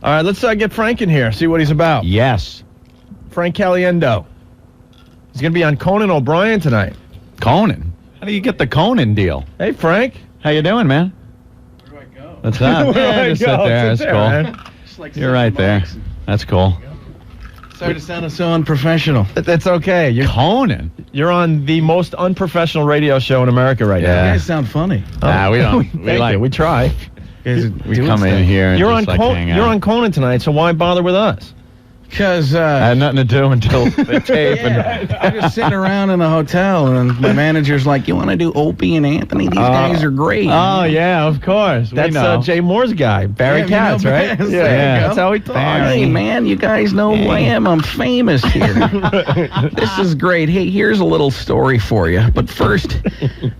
All right, let's get Frank in here, see what he's about. Yes. Frank Caliendo. He's going to be on Conan O'Brien tonight. Conan? How do you get the Conan deal? Hey, Frank. How you doing, man? Where do I go? What's up? Just sit there. That's cool. Man. You're right there. That's cool. Sorry to sound so unprofessional. That's okay. Conan? You're on the most unprofessional radio show in America right now. You guys sound funny. Nah, we don't. We try. We come in here and You're just hang out. You're on Conan tonight, so why bother with us? Because I had nothing to do until the tape. I'm just sitting around in the hotel, and my manager's like, "You want to do Opie and Anthony? These guys are great." Oh, yeah, of course. That's Jay Moore's guy, Barry Katz, right? Yeah, that's how he talks. Hey, man, you guys know who I am. I'm famous here. This is great. Hey, here's a little story for you. But first,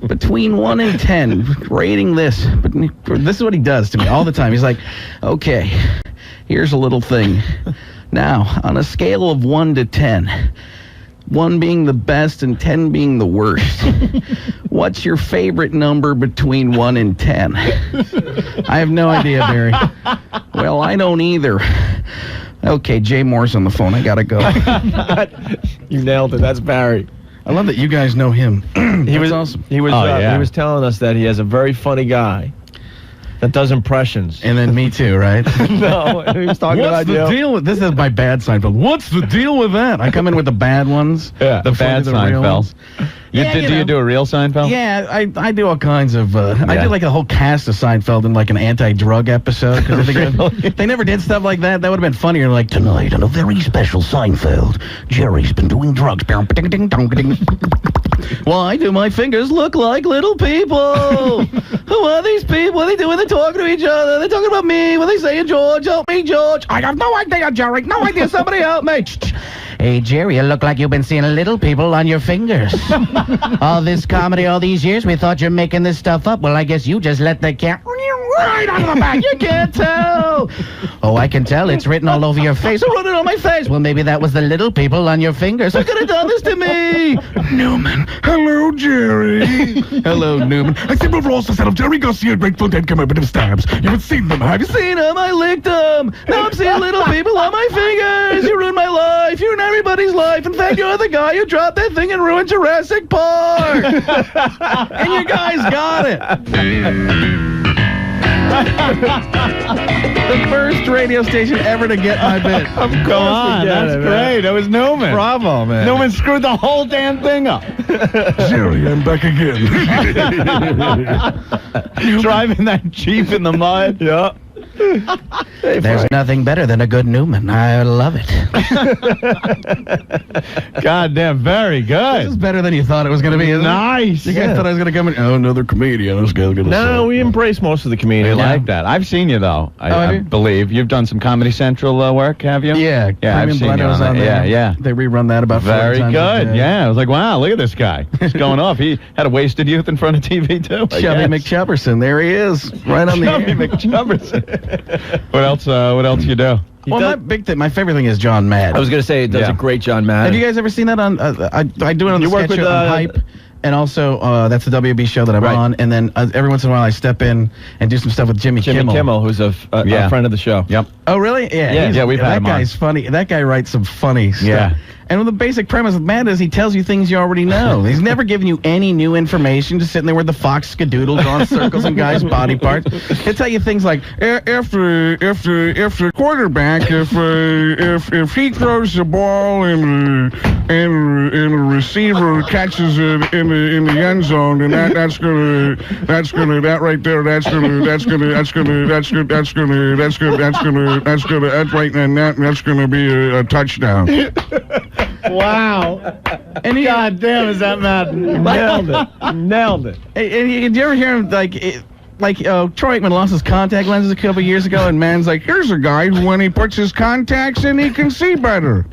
between 1 and 10, rating this. But this is what he does to me all the time. He's like, "Okay, here's a little thing. Now, on a scale of 1 to 10, 1 being the best and 10 being the worst, what's your favorite number between 1 and 10? I have no idea, Barry. Well, I don't either. Okay, Jay Moore's on the phone. I gotta go. You nailed it. That's Barry. I love that you guys know him. He was awesome. He was telling us that he has a very funny guy that does impressions. And then me too, right? No, he was talking about you. What's the deal with this? Is my bad Seinfeld. What's the deal with that? I come in with the bad ones. Yeah, the bad Seinfeld. Do you do a real Seinfeld? Yeah, I do all kinds of. I did like a whole cast of Seinfeld in like an anti-drug episode. Cause they never did stuff like that. That would have been funnier. Like, tonight on a very special Seinfeld, Jerry's been doing drugs. Why do my fingers look like little people? Who are these people? What are they doing? They're talking to each other. They're talking about me. What are they saying? George, help me, George. I have no idea, Jerry. No idea. Somebody help me. Hey, Jerry, you look like you've been seeing little people on your fingers. All this comedy all these years, we thought you're making this stuff up. Well, I guess you just let the cat right out of the back. You can't tell. Oh, I can tell. It's written all over your face. Who wrote it on my face? Well, maybe that was the little people on your fingers. Who could have done this to me? Newman. Hello, Jerry. Hello, Newman. I see we've also set up Jerry Garcia, Grateful Dead commemorative stamps. You haven't seen them, have you? Seen them? I licked them. Now I'm seeing little people on my fingers. You ruined my life. You ruined everybody's life. In fact, you're the guy who dropped that thing and ruined Jurassic Park. And you guys got it. The first radio station ever to get my bit. Of course. Go on, that's great. That was Newman. Bravo, man. Newman screwed the whole damn thing up. Jerry, I'm back again. Driving that Jeep in the mud. Yeah. Hey, there's nothing better than a good Newman. I love it. God damn, very good. This is better than you thought it was going to be, isn't nice. it? You guys thought I was going to come in, another comedian. No, we embrace most of the comedians. We like that. I've seen you, though. I believe. You've done some Comedy Central work, have you? Yeah. I've seen you on that. Yeah. They rerun that about 4 times. Very good. Yeah. I was like, wow, look at this guy. He's going off. He had a wasted youth in front of TV, too. Chubby McChubberson. There he is. Right on the air. Chubby McChubberson. What else you do? Well, my favorite thing is John Madden. I was going to say, it does a great John Madden. Have you guys ever seen that on, I do it on the sketch show on Hype, and also that's the WB show that I'm on, and then every once in a while I step in and do some stuff with Jimmy Kimmel. Who's a friend of the show. Yep. Oh, really? Yeah, we've had him on. That guy's funny. That guy writes some funny stuff. Yeah. And the basic premise of Madden is he tells you things you already know. He's never giving you any new information, just sitting there with the fox skadoodle drawing circles on guys' body parts. He'll tell you things like, if the quarterback, if he throws the ball and the receiver catches it in the end zone, then that's gonna be a touchdown. Wow. And God damn, is that Madden? Nailed it. Hey, did you ever hear him, Troy Aikman lost his contact lenses a couple years ago, and man's like, here's a guy who, when he puts his contacts in, he can see better.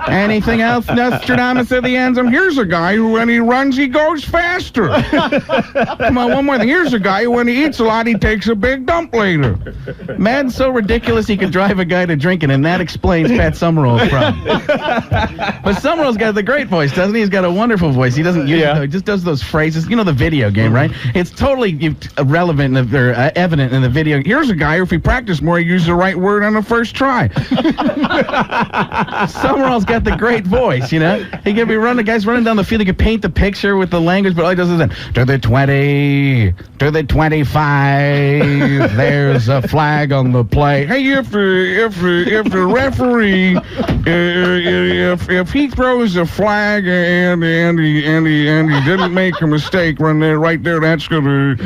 Anything else, Nostradamus at the end? Here's a guy who, when he runs, he goes faster. Come on, one more thing. Here's a guy who, when he eats a lot, he takes a big dump later. Man's so ridiculous he could drive a guy to drinking, and that explains Pat Summerall's problem. But Summerall's got the great voice, doesn't he? He's got a wonderful voice. He doesn't use it, though. He just does those phrases. You know the video game, right? It's totally relevant or evident in the video. Here's a guy who, if he practiced more, he used the right word on the first try. Summerall's got the great voice, you know. He could be running, guys running down the field. He could paint the picture with the language, but all he does is then, to the 20, to the 25, there's a flag on the play. Hey, if the referee, if he throws a flag and he didn't make a mistake right there, that's gonna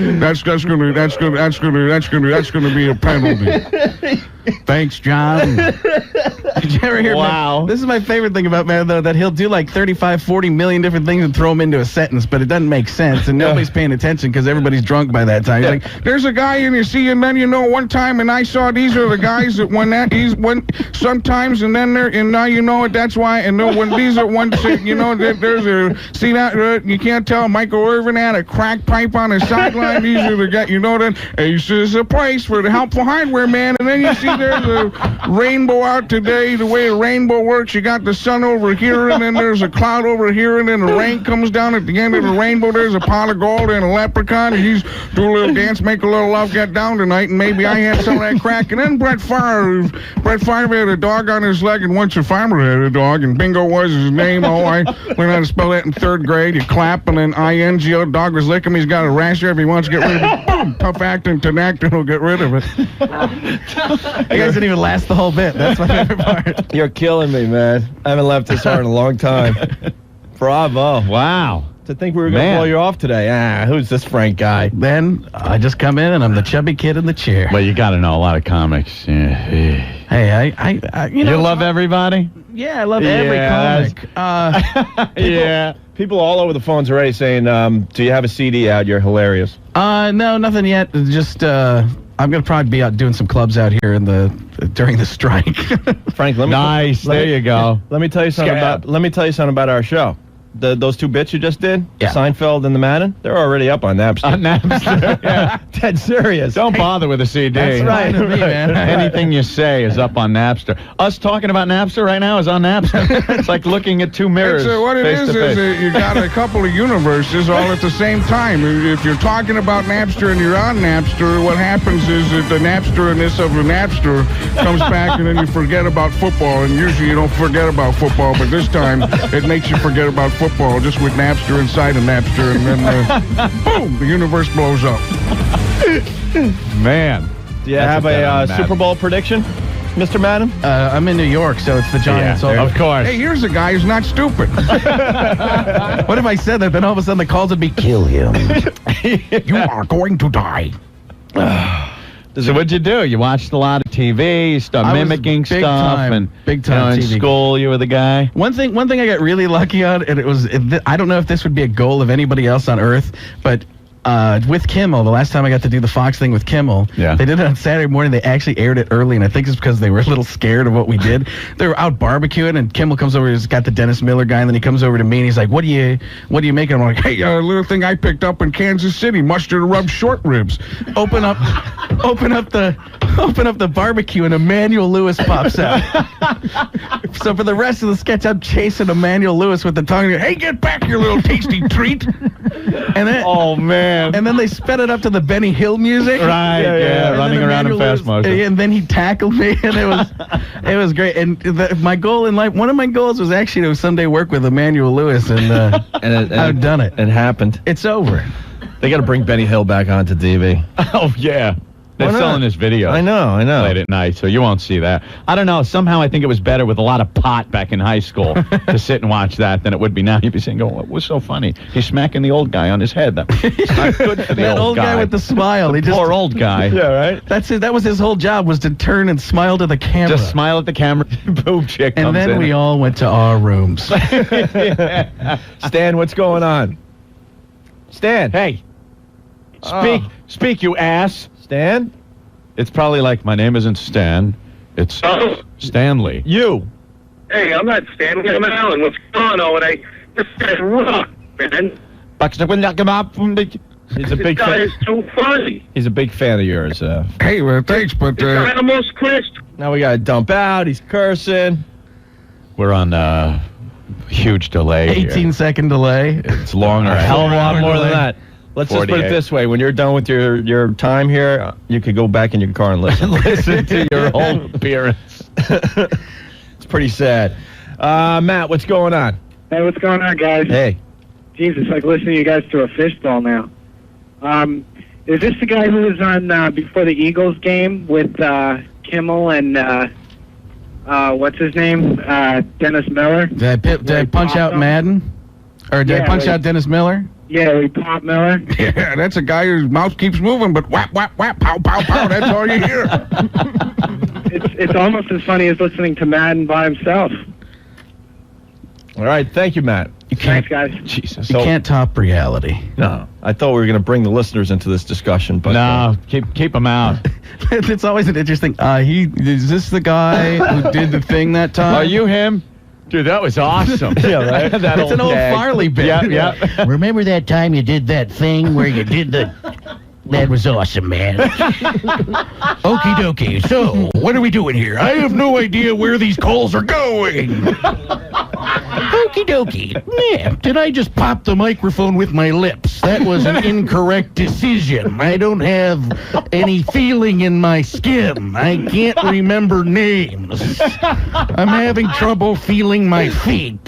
be a penalty. Thanks, John. Did you ever hear? Wow. This is my favorite thing about Madden, though, that he'll do like 35, 40 million different things and throw them into a sentence, but it doesn't make sense, and nobody's paying attention because everybody's drunk by that time. You're like, there's a guy, and you see, and then one time, and I saw these are the guys that won sometimes, and then and now you know it. That's why, and then when these are one, there's a see that you can't tell. Michael Irvin had a crack pipe on his sideline. These are the guys, that Ace is a place for the helpful hardware man, and then you see there's a rainbow out today. The way a rainbow works, you got the sun over here, and then there's a cloud over here, and then the rain comes down at the end of the rainbow. There's a pot of gold and a leprechaun, and he's do a little dance, make a little love, get down tonight, and maybe I had some of that crack. And then Brett Favre had a dog on his leg, and once a farmer had a dog, and Bingo was his name. Oh, I learned how to spell that in 3rd grade. You clap, and then I-N-G-O, dog was licking him. He's got a rash there. If he wants to get rid of it, boom, tough acting, Tinactin will get rid of it. You guys didn't even last the whole bit. That's my favorite part. You're killing me, man. I haven't laughed this hard in a long time. Bravo. Wow. To think we were going to blow you off today. Who's this Frank guy? Then I just come in and I'm the chubby kid in the chair. Well, you got to know a lot of comics. Yeah. Hey, I you love everybody? Yeah, I love every comic. Yeah. People all over the phones already saying, do you have a CD out? You're hilarious. No, nothing yet. Just, I'm going to probably be out doing some clubs out here during the strike. Frank, there you go. Let me tell you something about our show. Those 2 bits you just did, yeah. Seinfeld and the Madden, they're already up on Napster. On Napster, yeah. Dead serious. Don't bother with a CD. That's right. Man. Anything you say is up on Napster. Us talking about Napster right now is on Napster. It's like looking at 2 mirrors. What it is you got a couple of universes all at the same time. If you're talking about Napster and you're on Napster, what happens is that the Napster-ness of the Napster comes back, and then you forget about football. And usually you don't forget about football, but this time it makes you forget about football just with Napster inside of Napster, and then boom, the universe blows up. Man. Do you have a Super Bowl prediction, Mr. Madden? I'm in New York, so it's the Giants. Yeah, of course. Hey, here's a guy who's not stupid. What if I said that? Then all of a sudden the calls would be, kill him. You are going to die. So what'd you do? You watched a lot of TV, you start mimicking stuff, and big time in TV. School you were the guy. One thing I got really lucky on, and I don't know if this would be a goal of anybody else on earth, but with Kimmel, the last time I got to do the Fox thing with Kimmel, they did it on Saturday morning. They actually aired it early, and I think it's because they were a little scared of what we did. They were out barbecuing, and Kimmel comes over. He's got the Dennis Miller guy, and then he comes over to me, and he's like, "What do you making?" I'm like, "Hey, a little thing I picked up in Kansas City: mustard rub short ribs." Open up the barbecue, and Emmanuel Lewis pops out. So for the rest of the sketch, I'm chasing Emmanuel Lewis with the tongue. Hey, get back, you little tasty treat! And then, oh man. And then they sped it up to the Benny Hill music. Right, yeah, running around in fast motion. And then he tackled me, and it was great. And my goal in life, one of my goals was actually to someday work with Emmanuel Lewis, and I've done it. It happened. It's over. They got to bring Benny Hill back onto TV. Oh, yeah. They're selling this video. I know. Late at night, so you won't see that. I don't know. Somehow I think it was better with a lot of pot back in high school to sit and watch that than it would be now. You'd be saying, "Oh, what was so funny? He's smacking the old guy on his head. That was not good for the that old guy with the smile. Poor old guy. Yeah, right? That's it. That was his whole job, was to turn and smile to the camera. Just smile at the camera. Boob chick comes in. And then we all went to our rooms. Stan, what's going on? Stan. Hey. Speak, you ass. Stan? It's probably like, my name isn't Stan. It's Stanley. You. Hey, I'm not Stanley. I'm Alan. What's going on? This guy's rock, man. He's a big This guy fan. is too funny. He's a big fan of yours. Hey, well, thanks, but... This guy almost cursed. Now we got to dump out. He's cursing. We're on huge delay 18-second delay. It's longer. A hell of a lot more than that. Let's just put 48. it this way. When you're done with your time here, you could go back in your car and listen. Listen to your whole appearance. It's pretty sad. Matt, what's going on? Hey, what's going on, guys? Hey. Jeez, it's like listening to you guys through a fishbowl now. Is this the guy who was on before the Eagles game with Kimmel and what's his name? Dennis Miller? Did I punch out Madden? Or did I punch out Dennis Miller? Yeah, we Pop Miller. Yeah, that's a guy whose mouth keeps moving, but whap, whap, whap, pow, pow, pow. That's all you hear. It's almost as funny as listening to Madden by himself. All right, thank you, Matt. Thanks, guys. Jesus. You can't top reality. No, I thought we were going to bring the listeners into this discussion, but No, keep them out. It's always an interesting. Is this the guy who did the thing that time? Are you him? Dude, that was awesome. Yeah, right? It's an old gag. Farley bit. Yeah. Remember that time you did that thing where you did the... That was awesome, man. Okie dokie. So, what are we doing here? I have no idea where these calls are going. Okie dokie. Yeah, did I just pop the microphone with my lips? That was an incorrect decision. I don't have any feeling in my skin. I can't remember names. I'm having trouble feeling my feet.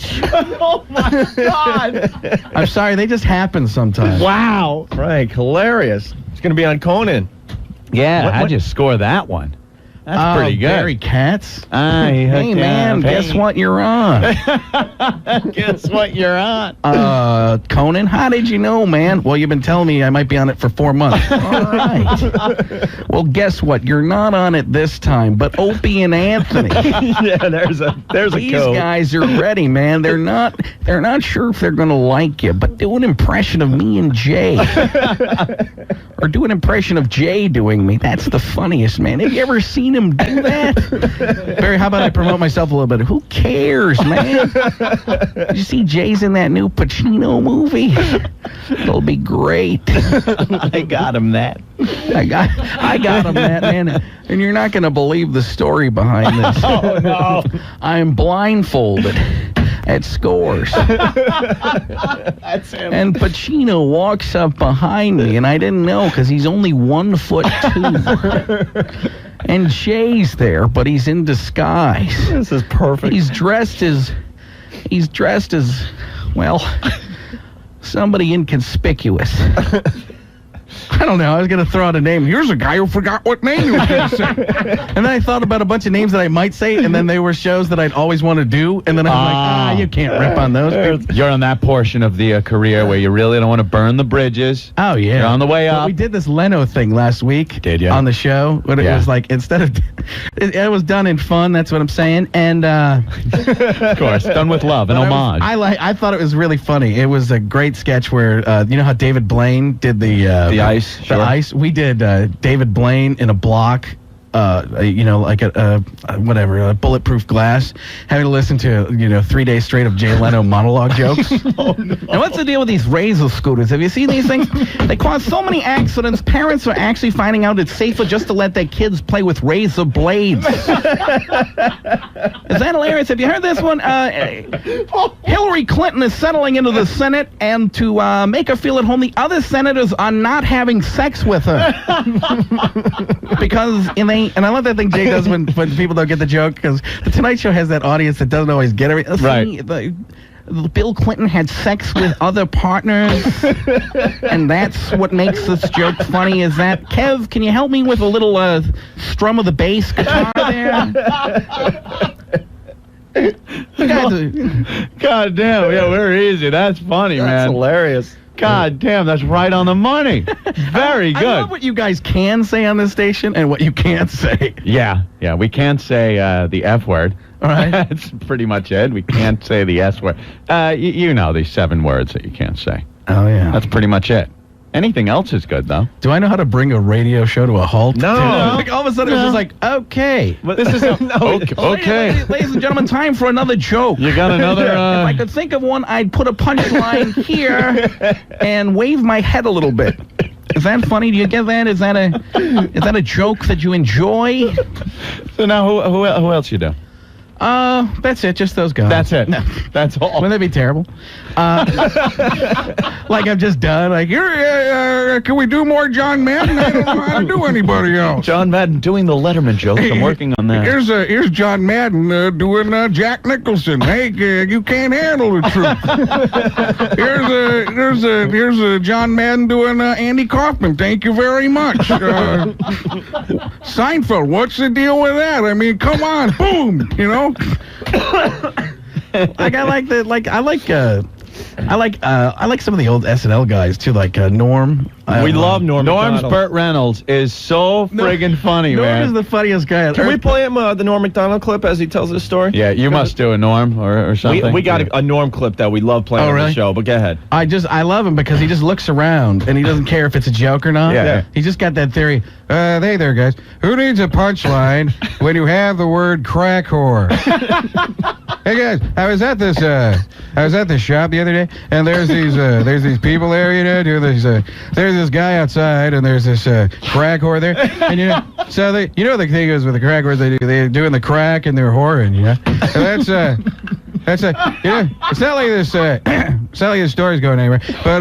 Oh, my God. I'm sorry, they just happen sometimes. Wow. Frank, hilarious. It's going to be on Conan. Yeah, how'd you score that one? That's pretty good. Barry Katz. Hey, man, guess what you're on? Guess what you're on? Conan, how did you know, man? Well, you've been telling me I might be on it for 4 months. All right. Well, guess what? You're not on it this time, but Opie and Anthony. Yeah, there's a These code. guys are ready, man. They're not sure if they're going to like you, but do an impression of me and Jay. Or do an impression of Jay doing me. That's the funniest, man. Have you ever seen him do that? Barry, how about I promote myself a little bit? Who cares, man? Did you see Jay's in that new Pacino movie? It'll be great. I got him that. I got him that, man. And you're not going to believe the story behind this. Oh, no. I'm blindfolded at Scores. That's him. And Pacino walks up behind me, and I didn't know because he's only 1'2". And Jay's there, but he's in disguise. This is perfect. He's dressed as, well, somebody inconspicuous. I don't know. I was going to throw out a name. Here's a guy who forgot what name he was going to say. And then I thought about a bunch of names that I might say, and then they were shows that I'd always want to do. And then I'm like, you can't rip on those. You're on that portion of the career where you really don't want to burn the bridges. Oh, yeah. You're on the way Well, up. we did this Leno thing last week. Did ya? On the show. But it Yeah. was like, instead of... It was done in fun, that's what I'm saying. And... Of course, done with love, an homage. I thought it was really funny. It was a great sketch where, you know how David Blaine did the ice? The Sure. ice? We did David Blaine in a block, you know, like a bulletproof glass, having to listen to, 3 days straight of Jay Leno monologue jokes. Oh, no. And what's the deal with these razor scooters? Have you seen these things? They cause so many accidents. Parents are actually finding out it's safer just to let their kids play with razor blades. Is that hilarious? Have you heard this one? Hillary Clinton is settling into the Senate, and to make her feel at home, the other senators are not having sex with her. Because and I love that thing Jay does when people don't get the joke, because the Tonight Show has that audience that doesn't always get everything. Right. Bill Clinton had sex with other partners, and that's what makes this joke funny. Is that, Kev, can you help me with a little strum of the bass guitar there? God damn, yeah, where is it? That's funny, That's man. hilarious. God damn, that's right on the money. Very good. I love what you guys can say on this station and what you can't say. Yeah, we can't say the F word. All right. That's pretty much it. We can't say the S word. You know these 7 words that you can't say. Oh, yeah. That's pretty much it. Anything else is good, though. Do I know how to bring a radio show to a halt? No. Like, all of a sudden, it was just like, okay. But this is Okay. Ladies and gentlemen, time for another joke. You got another... If I could think of one, I'd put a punchline here and wave my head a little bit. Is that funny? Do you get that? Is that a joke that you enjoy? So now, who else you do? That's it. Just those guys. That's it. No. That's all. Wouldn't that be terrible? Like I'm just done. Like, can we do more John Madden? I don't know how to do anybody else. John Madden doing the Letterman jokes. I'm working on that. Here's John Madden doing Jack Nicholson. Hey, you can't handle the truth. Here's John Madden doing Andy Kaufman. Thank you very much. Seinfeld. What's the deal with that? I mean, come on, boom. You know. I like some of the old SNL guys too, like Norm. We love Norm. Norm's Macdonald. Burt Reynolds is so friggin' funny, Norm man. is the funniest guy. Can we play him the Norm Macdonald clip as he tells his story? Yeah, you must do a Norm or something. We got a Norm clip that we love playing on really? the show, but go ahead. I love him because he just looks around and he doesn't care if it's a joke or not. Yeah. He just got that theory. Hey there, guys. Who needs a punchline when you have the word crack whore? Hey guys, I was at this shop the other day, and there's these people there, you know, there's this guy outside, and there's this crack whore there, and you know, so the thing is with the crack whores, they're doing the crack and they're whoring, you know. So that's you know, it's not like this story's going anywhere, but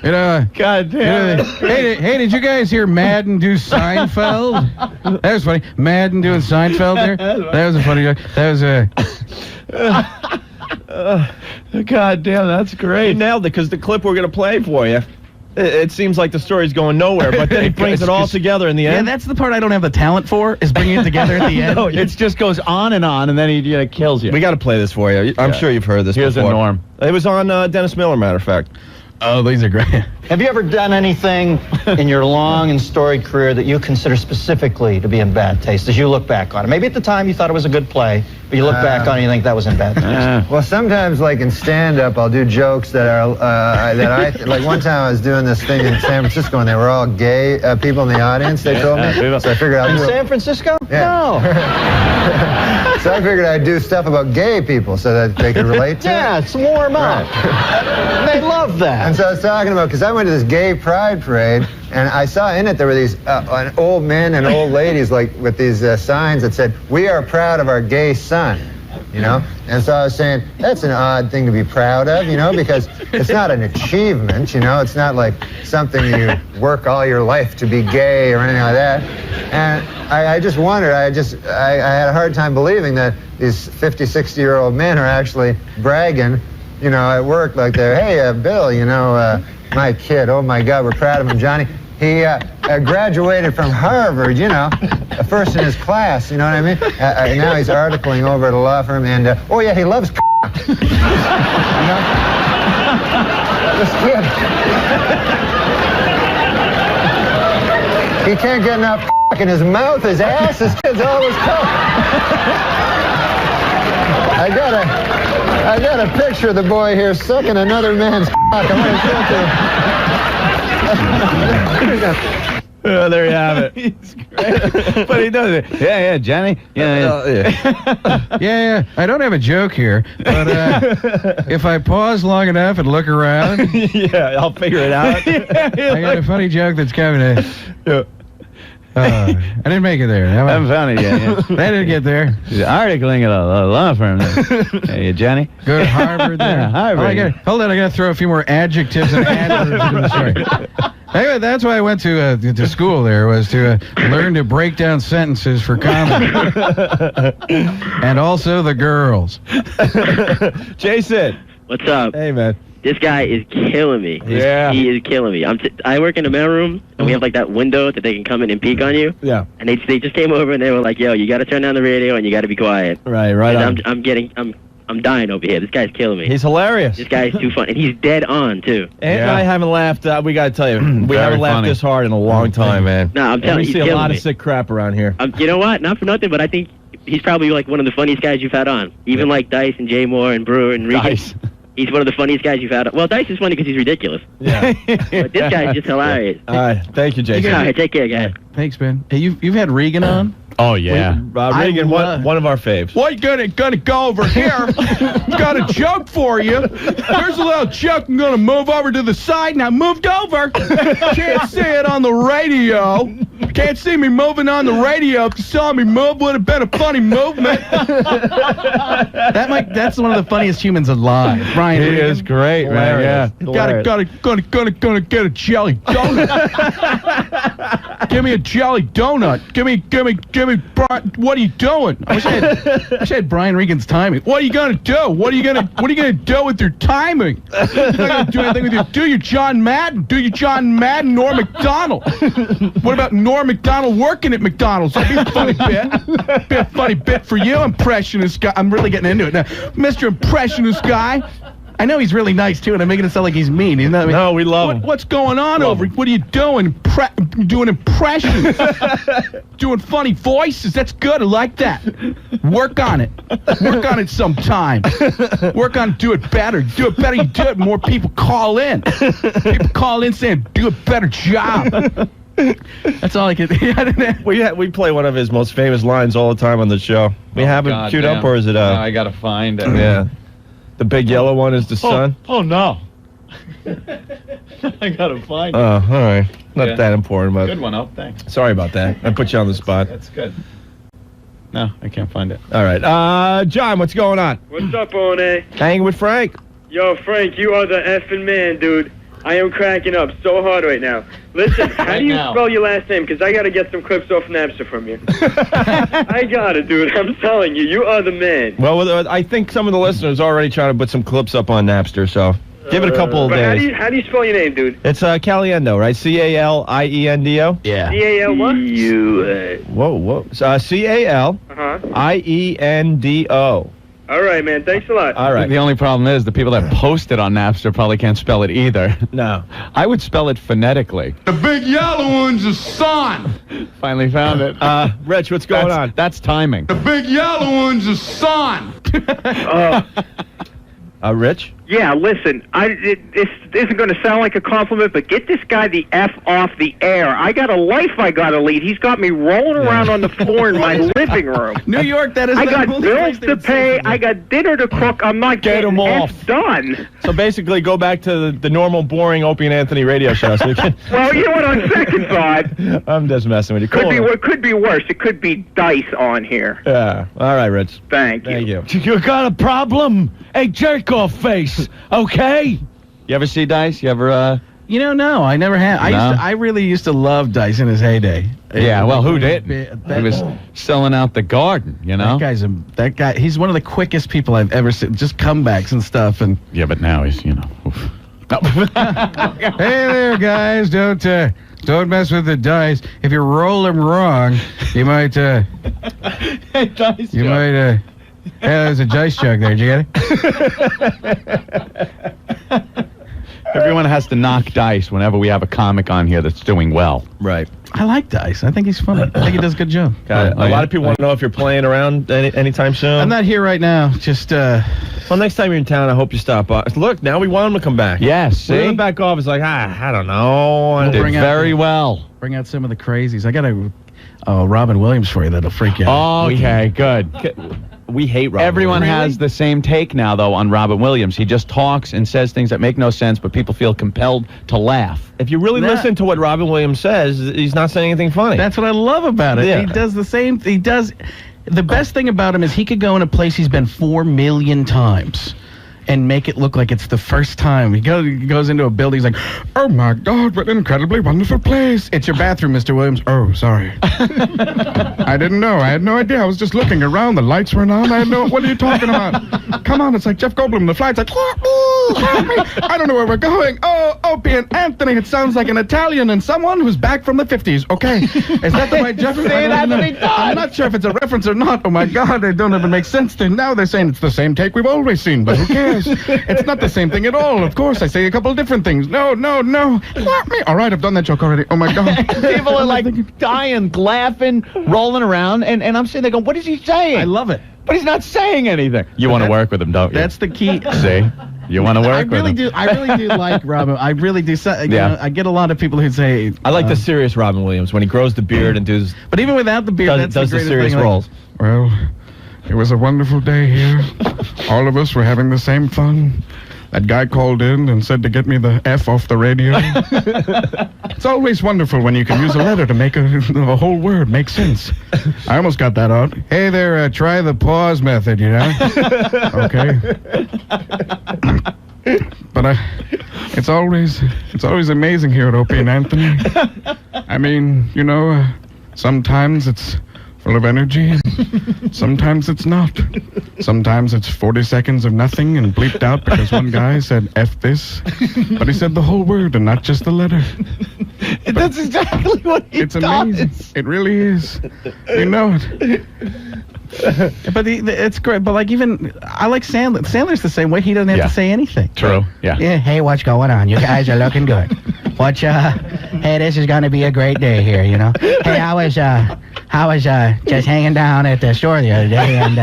you know. God damn it. Hey, did you guys hear Madden do Seinfeld? That was funny. Madden doing Seinfeld there. That was a funny joke. That was God damn, that's You great. nailed it, because the clip we're going to play for you, it seems like the story's going nowhere, but then he brings it all together in the Yeah, end. that's the part I don't have the talent for, is bringing it together at the end. No, it just goes on, and then he kills you. We got to play this for you. I'm sure you've heard this Here's before. a Norm. It was on Dennis Miller, matter of fact. Oh, these are great. Have you ever done anything in your long and storied career that you consider specifically to be in bad taste as you look back on it? Maybe at the time you thought it was a good play, but you look back on it and you think that was in bad taste. Well, sometimes, like in stand-up, I'll do jokes that are like one time I was doing this thing in San Francisco, and they were all gay people in the audience. They told me, so I figured In San Francisco? Yeah. No. So I figured I'd do stuff about gay people so that they could relate to Yeah, it. it's warm up. They love that. And so I was talking about, because I went to this gay pride parade, and I saw in it there were these old men and old ladies like with these signs that said, "We are proud of our gay son." You know? And so I was saying, that's an odd thing to be proud of, you know, because it's not an achievement, you know? It's not like something you work all your life to be gay or anything like that. And I just wondered, I had a hard time believing that these 50, 60-year-old men are actually bragging, you know, at work like they're, hey, Bill, you know, my kid, oh my God, we're proud of him, Johnny. He graduated from Harvard, you know, first in his class, you know what I mean? Now he's articling over at a law firm, and, oh yeah, he loves you know? This kid. He can't get enough in his mouth, his ass, his kid's always cock. I got a picture of the boy here sucking another man's cock. I want to show it to you. There you have it. He's great. But he does it. Yeah, Johnny. Yeah. I don't have a joke here, but if I pause long enough and look around, Yeah, I'll figure it out. I got a funny joke that's coming to. I didn't make it there. I haven't found it yet. Yeah. They didn't get there. He's articling at a law firm. Hey, Johnny. Go to Harvard there. Harvard. Hold on, I got to throw a few more adjectives and adverbs into the story. Anyway, that's why I went to school there, was to learn to break down sentences for comedy. And also the girls. Jason. What's up? Hey, man. This guy is killing me. Yeah. He is killing me. I work in a mailroom, and we have like that window that they can come in and peek on you. Yeah. And they just came over and they were like, "Yo, you got to turn down the radio and you got to be quiet." Right And on. I'm dying over here. This guy's killing me. He's hilarious. This guy's too fun, and he's dead on too. And I haven't laughed. We got to tell you, we Very haven't laughed funny. this hard in a long time, man. No, I'm telling We you, see he's a killing lot me. of sick crap around here. You know what? Not for nothing, but I think he's probably like one of the funniest guys you've had on. Even like Dice and Jay Moore and Brewer and Regan. Dice. He's one of the funniest guys you've had on. Well, Dice is funny because he's ridiculous. Yeah. But this guy's just hilarious. All right. Thank you, Jason. All right, take care, guys. Thanks, man. Hey, you've had Regan on? Oh, yeah. Regan, one of our faves. Well, you're gonna go over here. Got a joke for you. Here's a little joke. I'm gonna move over to the side. Now moved over. Can't see it on the radio. Can't see me moving on the radio. If you saw me move, would have been a funny movement. That's one of the funniest humans alive. Brian He Regan. is great, man. Yeah. Gonna get a jelly donut. Give me a jelly donut. Give me, Brian, what are you doing? I wish I had Brian Regan's timing. What are you gonna do? What are you gonna do with your timing? You're not gonna do anything with your. Do your John Madden. Do your John Madden, Norm Macdonald. What about Norm Macdonald working at McDonald's? That'd be a funny bit. Be a funny bit for you, impressionist guy. I'm really getting into it now, Mr. Impressionist guy. I know he's really nice, too, and I'm making it sound like he's mean. He's not, No, we love him. What's going on over? What are you doing? Doing impressions. Doing funny voices. That's good. I like that. Work on it. Work on it sometime. Work on it. Do it better. Do it better. You do it. More people call in. People call in saying, do a better job. That's all I can. We play one of his most famous lines all the time on the show. We have it queued up, or is it? No, I gotta find it. Yeah. The big yellow one is the sun. Oh no! I gotta find it. Oh, all right. Not that important, but Good one, oh, thanks. Sorry about that. I put you on the spot. That's good. No, I can't find it. All right. John, what's going on? What's up, One? Hanging with Frank. Yo, Frank, you are the effing man, dude. I am cracking up so hard right now. Listen, how do you spell your last name? Because I got to get some clips off Napster from you. I got it, dude. I'm telling you, you are the man. Well, I think some of the listeners are already trying to put some clips up on Napster, so give it a couple of days. How do you spell your name, dude? It's Caliendo, right? Caliendo? Yeah. C-A-L what? Whoa. Caliendo. All right, man. Thanks a lot. All right. The only problem is the people that post it on Napster probably can't spell it either. No. I would spell it phonetically. The big yellow one's a sun. Finally found it. Rich, what's going on? That's timing. The big yellow one's a sun. Rich? Yeah, listen, this isn't going to sound like a compliment, but get this guy the F off the air. I got a life I got to lead. He's got me rolling around on the floor in my living room. New York, that is. I got bills to pay. I got dinner to cook. I'm not getting off. Done. So basically, go back to the normal, boring Opie and Anthony radio show. So well, you know what? On second thought, I'm just messing with you. Could be worse. It could be dice on here. Yeah. All right, Rich. Thank you. You got a problem? Hey, jerk-off face. Okay. You ever see Dice? You ever? No, I never have. I really used to love Dice in his heyday. Yeah, well, who didn't? He was selling out the Garden, you know? That guy, he's one of the quickest people I've ever seen. Just comebacks and stuff. And yeah, but now he's, Hey there, guys. Don't mess with the dice. If you roll them wrong, you might, Dice yeah, there's a dice jug there. Did you get it? Everyone has to knock Dice whenever we have a comic on here that's doing well. Right. I like Dice. I think he's funny. I think he does a good job. Got it. A lot of people want to know if you're playing around anytime soon. I'm not here right now. Just, well, next time you're in town, I hope you stop by. Look, now we want him to come back. Yes, see? We're back off. It's like, I don't know. Did very well. Bring out some of the crazies. I got a Robin Williams for you that'll freak you out. Okay, good. We hate Robin Everyone Williams. has the same take now, though, on Robin Williams. He just talks and says things that make no sense, but people feel compelled to laugh. If you really listen to what Robin Williams says, he's not saying anything funny. That's what I love about it. Yeah. He does the same. The best thing about him is he could go in a place he's been 4 million times and make it look like it's the first time. He goes into a building, he's like, oh my God, what an incredibly wonderful place. It's your bathroom, Mr. Williams. Oh, sorry. I didn't know. I had no idea. I was just looking around. The lights weren't on. I had no, what are you talking about? Come on, it's like Jeff Goldblum. The flight's like, help me. I don't know where we're going. Oh, Opie and Anthony. It sounds like an Italian and someone who's back from the 50s. Okay. Is that the right Jeff? I'm not sure if it's a reference or not. Oh my God, they don't even make sense. Now they're saying it's the same take we've always seen, but who cares? It's not the same thing at all. Of course, I say a couple of different things. No. Not me. All right, I've done that joke already. Oh, my God. People are like dying, laughing, rolling around, and I'm sitting there going, what is he saying? I love it. But he's not saying anything. You want to work with him, don't you? That's the key. See? You want to work with him? I really do like Robin. I really do. You know, I get a lot of people who say I like the serious Robin Williams when he grows the beard and does. But even without the beard, does the serious thing, roles. Well, it was a wonderful day here. All of us were having the same fun. That guy called in and said to get me the F off the radio. It's always wonderful when you can use a letter to make a whole word make sense. I almost got that out. Hey there, try the pause method, you know? Okay. But it's always amazing here at Opie and Anthony. I mean, you know, sometimes it's full of energy, and sometimes it's not. Sometimes it's 40 seconds of nothing and bleeped out because one guy said F this, but he said the whole word and not just the letter. That's exactly what he does. It's amazing. It really is. You know it. But it's great. But like even I like Sandler. Sandler's the same way. He doesn't have to say anything. True. Yeah. Hey, what's going on? You guys are looking good. Hey, this is gonna be a great day here. You know. Hey, I was just hanging down at the store the other day, and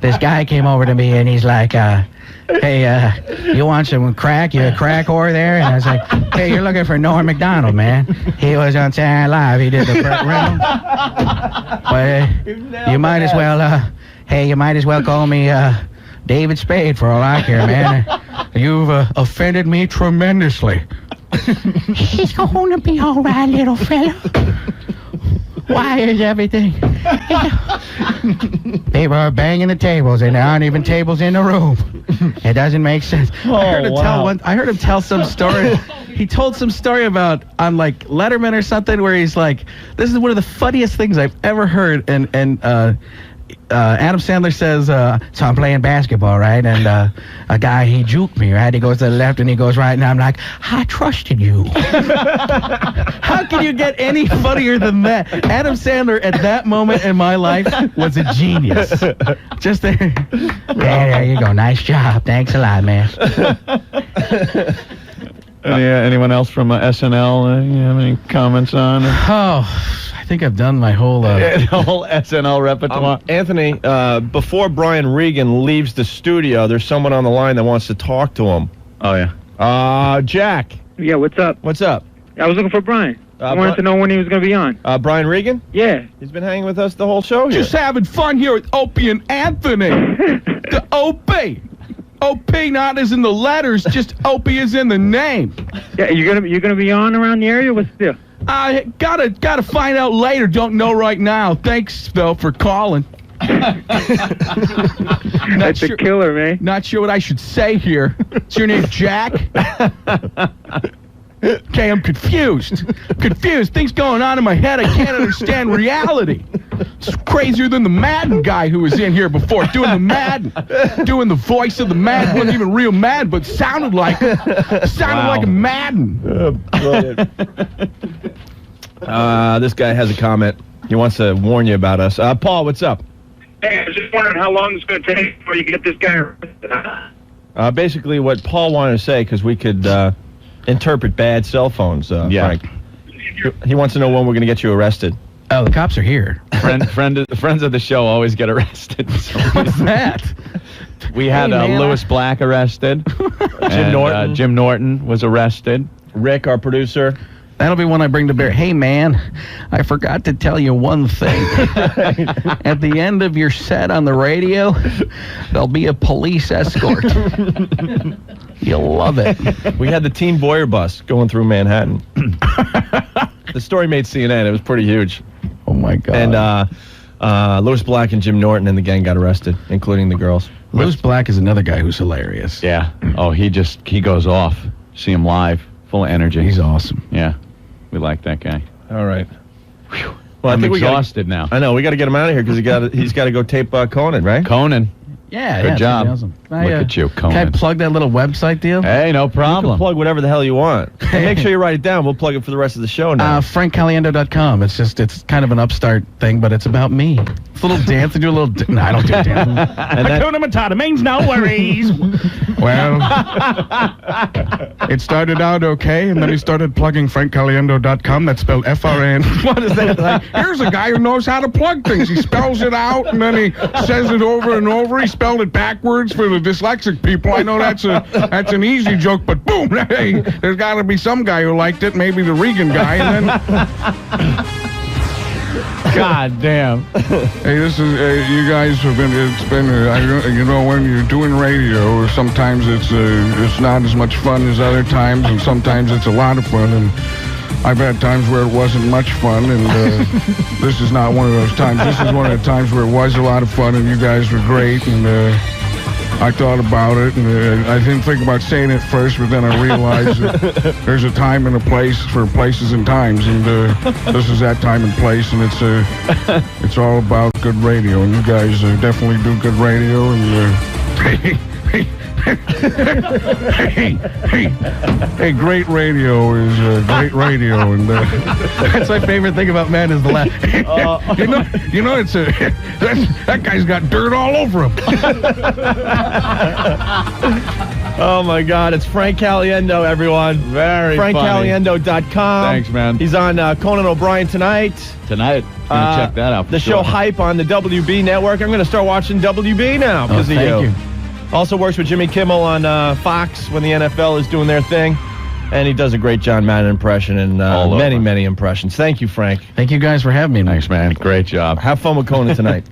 this guy came over to me and he's like, hey, you want some crack? You a crack whore there? And I was like, hey, you're looking for Norm MacDonald, man. He was on Saturday Night Live. He did the front room. But you might as well, you might as well call me David Spade for all I care, man. You've offended me tremendously. He's going to be all right, little fella. Why is everything? People are banging the tables, and there aren't even tables in the room. It doesn't make sense. I heard him tell some story. He told some story about on like Letterman or something where he's like, "This is one of the funniest things I've ever heard." And Adam Sandler says, "So I'm playing basketball, right? And a guy he juked me, right? He goes to the left and he goes right, and I'm like, I trusted you." How can you get any funnier than that? Adam Sandler at that moment in my life was a genius. Just there. There you go. Nice job. Thanks a lot, man. Anyone else from SNL? You have any comments on? Oh, I think I've done my whole the whole SNL repertoire. Anthony, before Brian Regan leaves the studio, there's someone on the line that wants to talk to him. Oh yeah. Jack. Yeah, what's up? What's up? I was looking for Brian. I wanted to know when he was going to be on. Brian Regan? Yeah. He's been hanging with us the whole show here. Just having fun here with Opie and Anthony. The Opie. Opie not as in the letters, just Opie is in the name. Yeah, you're gonna be on around the area? What's the deal? I gotta find out later. Don't know right now. Thanks though for calling. That's a killer, man. Not sure what I should say here. Is your name Jack? Okay, I'm confused. Things going on in my head. I can't understand reality. It's crazier than the Madden guy who was in here before doing the Madden. Doing the voice of the Madden. Wasn't even real Madden, but sounded like like a Madden. Brilliant. This guy has a comment. He wants to warn you about us. Paul, what's up? Hey, I was just wondering how long it's going to take before you get this guy arrested. Basically what Paul wanted to say, because we could interpret bad cell phones, Frank. He wants to know when we're going to get you arrested. Oh, the cops are here. Friends of the show always get arrested. What's that? We had Lewis Black arrested. Jim Norton was arrested. Rick, our producer. That'll be one I bring to bear. Hey, man, I forgot to tell you one thing. At the end of your set on the radio, there'll be a police escort. You'll love it. We had the Teen Boyer bus going through Manhattan. The story made CNN. It was pretty huge. Oh, my God. And Lewis Black and Jim Norton and the gang got arrested, including the girls. Lewis Black is another guy who's hilarious. Yeah. Oh, he goes off. See him live. Full of energy. He's awesome. Yeah. We like that guy. All right. Whew. Well, I'm exhausted now. I know. We got to get him out of here because he's got to go tape Conan, right? Conan. Yeah, Good job. Awesome. Look at you, Conan. Can I plug that little website deal? Hey, no You problem. can plug whatever the hell you want. And make sure you write it down. We'll plug it for the rest of the show now. FrankCaliendo.com. It's kind of an upstart thing, but it's about me. It's a little dance. They do a little... No, I don't do dance. Hakuna Matata means no worries. Well, it started out okay, and then he started plugging FrankCaliendo.com. That's spelled F-R-N. What is that? Like, Here's a guy who knows how to plug things. He spells it out, and then he says it over and over. He spelled it backwards for the dyslexic people. I know that's an easy joke, but boom, hey, there's got to be some guy who liked it, maybe the Regan guy, and then... God damn. Hey, this is you guys have been. It's been. You know, when you're doing radio, sometimes it's not as much fun as other times, and sometimes it's a lot of fun. And I've had times where it wasn't much fun, and this is not one of those times. This is one of the times where it was a lot of fun, and you guys were great, and I thought about it, and I didn't think about saying it first, but then I realized that there's a time and a place for places and times, and this is that time and place, and it's all about good radio, and you guys definitely do good radio, and hey, great radio is great radio, and that's my favorite thing about men is the laugh. you know, it's that guy's got dirt all over him. Oh, my God. It's Frank Caliendo, everyone. Very FrankCaliendo.com. Thanks, man. He's on Conan O'Brien tonight. Tonight. Gonna check that out for The sure. show Hype on the WB network. I'm going to start watching WB now because of thank you. Also works with Jimmy Kimmel on Fox when the NFL is doing their thing. And he does a great John Madden impression and many impressions. Thank you, Frank. Thank you guys for having me. Thanks, man. Great job. Have fun with Conan tonight.